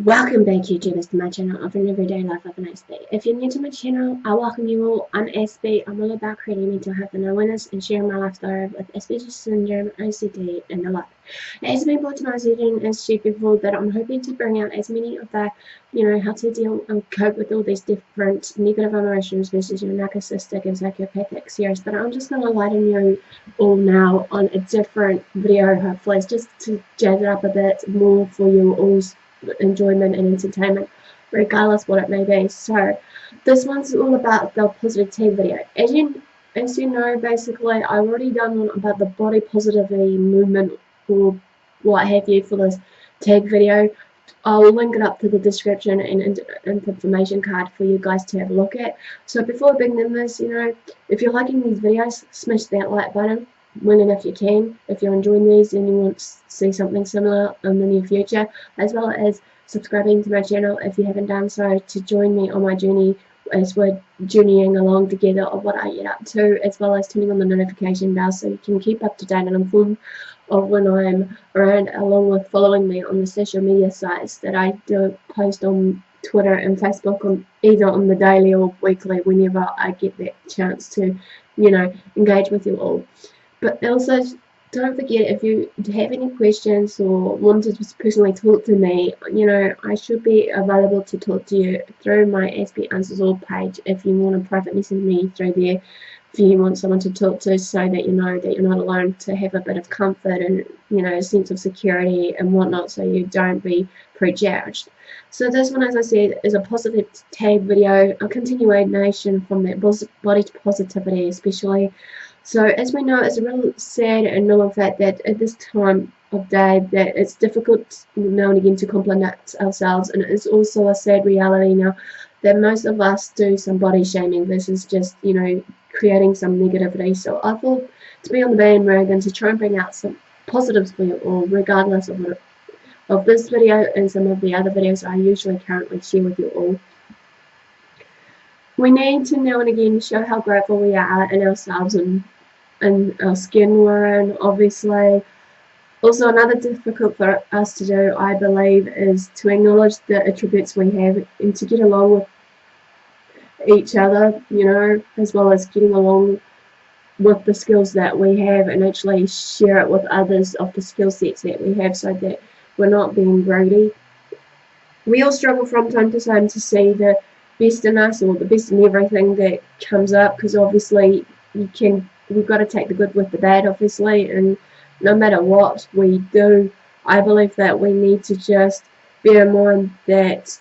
Welcome back, YouTubers, to my channel of an everyday life of an Aspie. If you're new to my channel, I welcome you all. I'm Aspie. I'm all about creating mental health and awareness and sharing my life story with Asperger's syndrome, OCD, and the like. It has been brought to my attention as shared before that I'm hoping to bring out as many of the, how to deal and cope with all these different negative emotions versus your narcissistic and psychopathic series. But I'm just going to lighten you all now on a different video, hopefully, just to jazz it up a bit more for you all's enjoyment and entertainment, regardless what it may be. So this one's all about the positive tag video. As you know, basically I've already done one about the body positivity movement or what have you for this tag video. I'll link it up to the description and information card for you guys to have a look at. So before we begin this, if you're liking these videos, smash that like button when and if you can. If you're enjoying these and you want to see something similar in the near future, as well as subscribing to my channel if you haven't done so, to join me on my journey as we're journeying along together of what I get up to, as well as turning on the notification bell so you can keep up to date and informed of when I'm around, along with following me on the social media sites that I do post on Twitter and Facebook, on either on the daily or weekly whenever I get that chance to engage with you all. But also, don't forget, if you have any questions or want to just personally talk to me, I should be available to talk to you through my AspieAnswersAll page if you want to private message me through there, if you want someone to talk to, so that you know that you're not alone, to have a bit of comfort and, a sense of security and whatnot, so you don't be prejudged. So this one, as I said, is a positive tag video, a continuation from that body positivity especially. So as we know, it's a real sad and known fact that at this time of day that it's difficult now and again to compliment ourselves, and it's also a sad reality now that most of us do some body shaming versus just creating some negativity. So I thought to be on the bandwagon to try and bring out some positives for you all, regardless of this video and some of the other videos I usually currently share with you all. We need to now and again show how grateful we are in ourselves and our skin we're in, obviously. Also, another difficult for us to do, I believe, is to acknowledge the attributes we have and to get along with each other, as well as getting along with the skills that we have and actually share it with others of the skill sets that we have, so that we're not being greedy. We all struggle from time to time to see the best in us or the best in everything that comes up, because obviously we've got to take the good with the bad, obviously, and no matter what we do, I believe that we need to just bear in mind that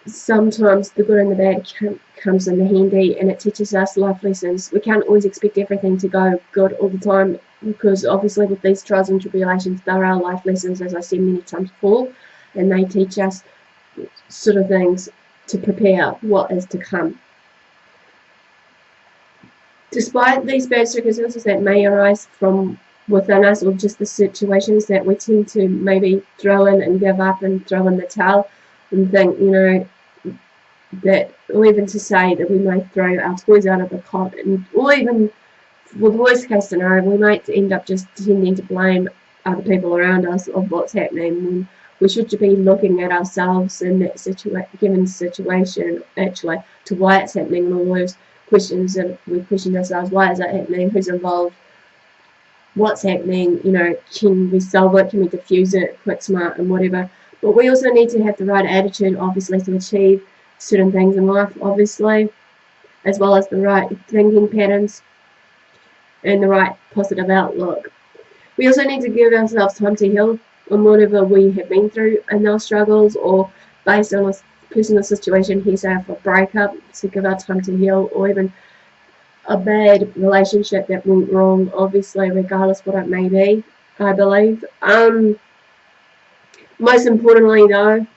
sometimes the good and the bad comes in handy, and it teaches us life lessons. We can't always expect everything to go good all the time, because obviously with these trials and tribulations, there are life lessons, as I said many times before, and they teach us sort of things to prepare what is to come. Despite these bad circumstances that may arise from within us, or just the situations that we tend to maybe throw in and give up and throw in the towel and think, that, or even to say that we might throw our toys out of the cot, or even with worst case scenario, we might end up just tending to blame other people around us of what's happening, when we should be looking at ourselves in that given situation, actually, to why it's happening, and all those questions that we question ourselves: why is that happening, who's involved, what's happening, can we solve it, can we diffuse it quick, smart, and whatever. But we also need to have the right attitude, obviously, to achieve certain things in life, obviously, as well as the right thinking patterns and the right positive outlook. We also need to give ourselves time to heal on whatever we have been through in our struggles, or based on a personal situation, here say for a breakup, to give our time to heal, or even a bad relationship that went wrong, obviously, regardless what it may be, I believe. Most importantly though,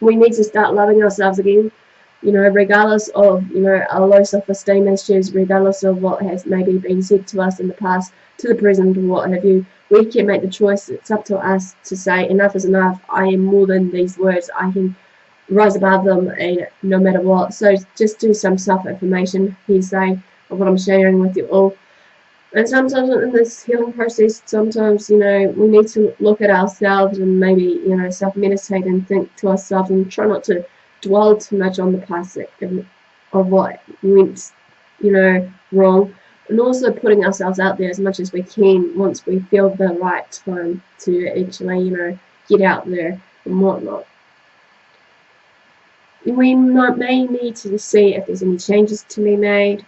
we need to start loving ourselves again, regardless of our low self-esteem issues, regardless of what has maybe been said to us in the past, to the present, or what have you. We can make the choice. It's up to us to say enough is enough. I am more than these words. I can rise above them, and no matter what. So just do some self-affirmation, hearsay, of what I'm sharing with you all. And sometimes in this healing process, sometimes, you know, we need to look at ourselves and maybe, you know, self-meditate and think to ourselves and try not to dwell too much on the past of what went, you know, wrong. And also putting ourselves out there as much as we can once we feel the right time to actually, you know, get out there and whatnot. We may need to see if there's any changes to be made.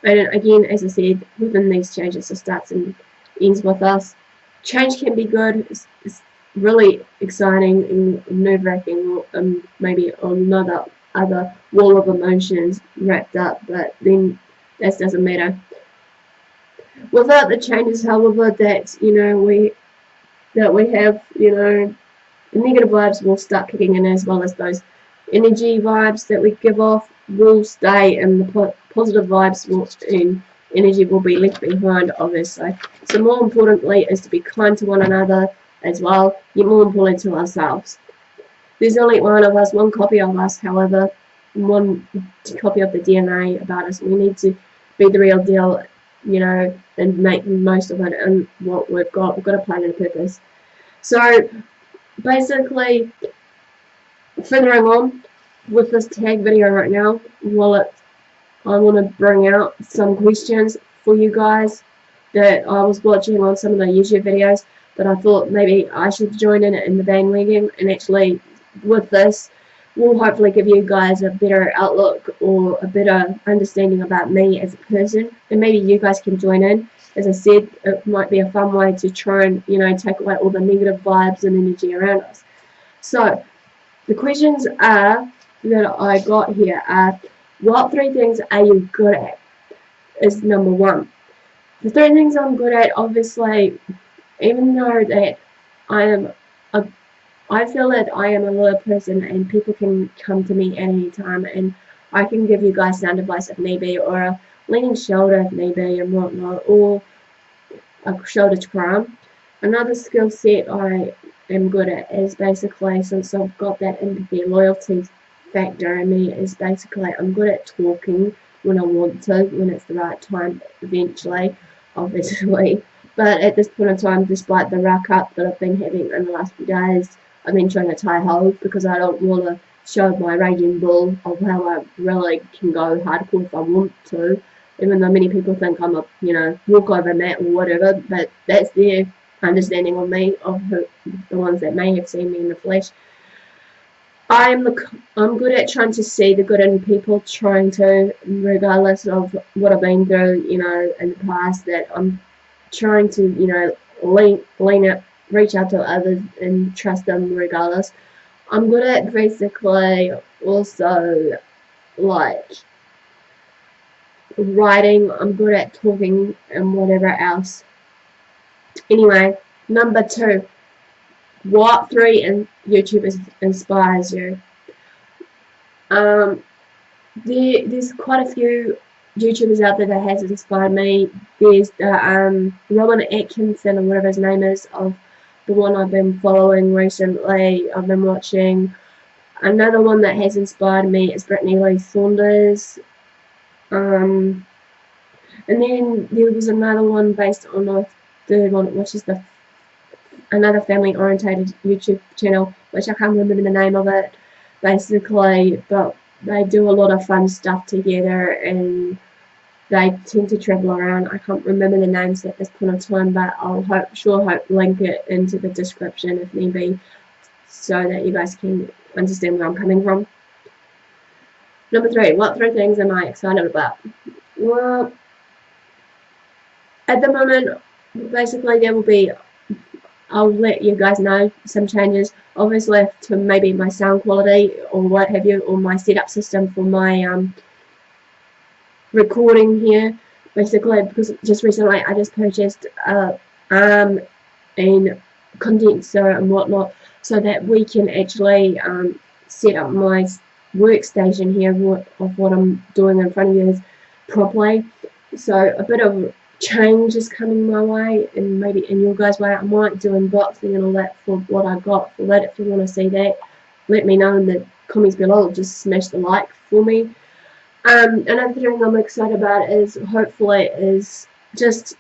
And again, as I said, within these changes, it starts and ends with us. Change can be good. It's really exciting and nerve-wracking, maybe another other wall of emotions wrapped up, but then that doesn't matter. Without the changes, however, that we have, the negative vibes will start kicking in, as well as those energy vibes that we give off will stay, and the positive vibes and energy will be left behind, obviously. So more importantly is to be kind to one another as well, yet more important to ourselves. There's only one of us, one copy of us, however, one copy of the DNA about us. We need to be the real deal, and make the most of it and what we've got. We've got a plan and a purpose. So basically, furthering on with this tag video right now, I want to bring out some questions for you guys that I was watching on some of the YouTube videos that I thought maybe I should join in the bandwagon, and actually with this will hopefully give you guys a better outlook or a better understanding about me as a person, and maybe you guys can join in. As I said, it might be a fun way to try and take away all the negative vibes and energy around us. So the questions that I got here are: what 3 things are you good at? Is number 1. The 3 things I'm good at, obviously, even though that I feel that I am a loyal person and people can come to me at any time, and I can give you guys sound advice if need be, or a leaning shoulder if need be and whatnot, or a shoulder to cry on. Another skill set I am good at is basically, since I've got that empathy, loyalty factor in me, is basically I'm good at talking when I want to, when it's the right time, eventually, obviously. But at this point in time, despite the rack up that I've been having in the last few days, I've been trying to tie hold because I don't want to show my raging bull of how I really can go hardcore if I want to, even though many people think I'm a walkover mat or whatever, but that's their understanding of me, of the ones that may have seen me in the flesh. I'm good at trying to see the good in people, trying to, regardless of what I've been through, in the past, that I'm trying to, lean up, reach out to others and trust them regardless. I'm good at basically also, like, writing. I'm good at talking and whatever else. Anyway, number 2. What 3 YouTubers inspires you? There's quite a few YouTubers out there that has inspired me. There's the Robin Atkinson, or whatever his name is, of the one I've been following recently. I've been watching. Another one that has inspired me is Brittany Lee Saunders. And then there was another one based on a third one, which is another family-orientated YouTube channel, which I can't remember the name of it, basically, but they do a lot of fun stuff together, and they tend to travel around. I can't remember the names at this point in time, but I'll link it into the description if need be, so that you guys can understand where I'm coming from. Number 3, what 3 things am I excited about? Well, at the moment, basically there will be, I'll let you guys know, some changes, obviously, to maybe my sound quality or what have you, or my setup system for my recording here, basically, because just recently I just purchased and condenser and whatnot, so that we can actually set up my workstation here of what I'm doing in front of you properly. So a bit of change is coming my way, and maybe in your guys' way. I might do unboxing and all that for what I got for that. If you want to see that, let me know in the comments below. Just smash the like for me. Another thing I'm excited about is, hopefully, is just,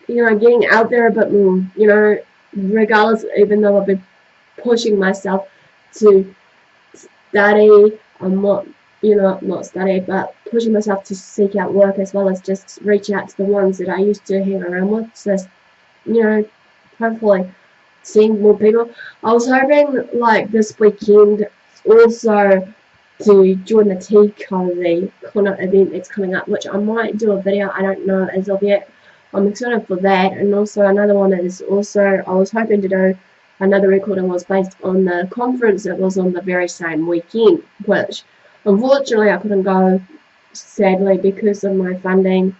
getting out there a bit more, regardless, even though I've been pushing myself to study, I'm not study, but pushing myself to seek out work as well as just reach out to the ones that I used to hang around with. Just, hopefully seeing more people. I was hoping, like, this weekend also to join the Tea Cozy kind of event that's coming up, which I might do a video, I don't know as of yet. I'm excited for that. And also another one is also, I was hoping to do another recording was based on the conference that was on the very same weekend, which unfortunately I couldn't go, sadly, because of my funding,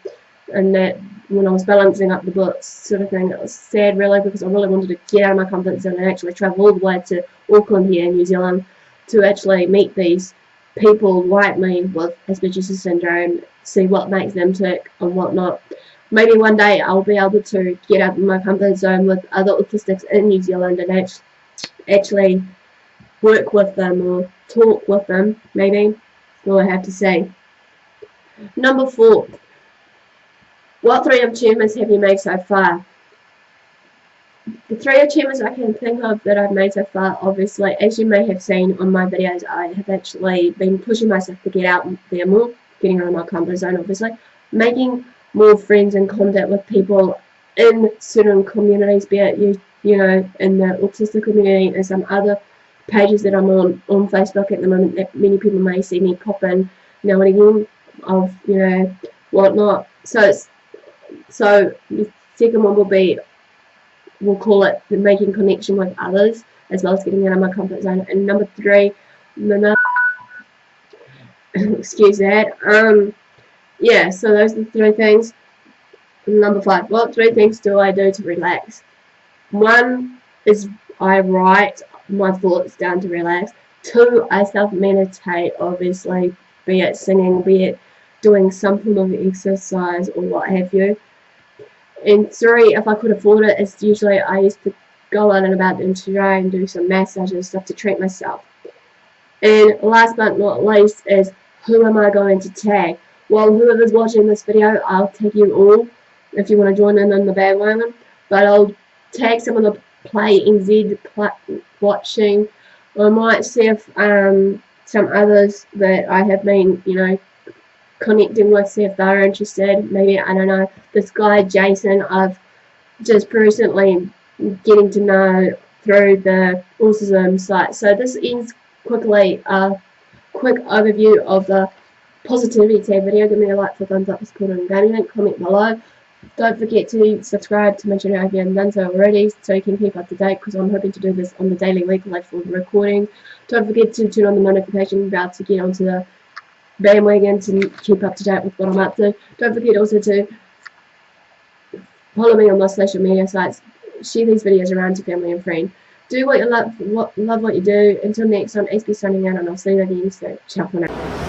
and that when I was balancing up the books sort of thing, it was sad really, because I really wanted to get out of my comfort zone and actually travel all the way to Auckland here in New Zealand to actually meet these people like me with Asperger's syndrome, see what makes them tick and whatnot. Maybe one day I'll be able to get out of my comfort zone with other autistics in New Zealand and actually work with them or talk with them, maybe. That's all I have to say. Number 4. What 3 achievements have you made so far? The 3 achievements I can think of that I've made so far, obviously, as you may have seen on my videos, I have actually been pushing myself to get out there more, getting out of my comfort zone, obviously, making more friends and contact with people in certain communities, be it in the autistic community and some other pages that I'm on Facebook at the moment that many people may see me pop in now and again of whatnot. So the second one will be, we'll call it the making connection with others as well as getting out of my comfort zone. And number 3, excuse that. Yeah, so those are the 3 things. Number 5, what 3 things do I do to relax? 1 is I write my thoughts down to relax. 2, I self-meditate, obviously, be it singing, be it doing some form of exercise or what have you. And 3, if I could afford it, it's usually I used to go out and about in today and do some massage and stuff to treat myself. And last but not least is, who am I going to tag? Well, whoever's watching this video, I'll tag you all if you want to join in on the bandwagon. But I'll tag some of the Play NZ watching. I might see if some others that I have been, connecting with, see if they're interested. Maybe, I don't know, this guy Jason I've just recently getting to know through the autism site. So this ends quickly a quick overview of the positivity tab video. Give me a like for thumbs up, support and engagement, comment below. Don't forget to subscribe to my channel if you haven't done so already, so you can keep up to date, because I'm hoping to do this on the daily, weekly for the recording. Don't forget to turn on the notification bell to get onto the bandwagon to keep up to date with what I'm up to. Don't forget also to follow me on my social media sites. Share these videos around to family and friends. Do what you love what you do. Until next time, Aspie signing out, and I'll see you again soon. Ciao for now.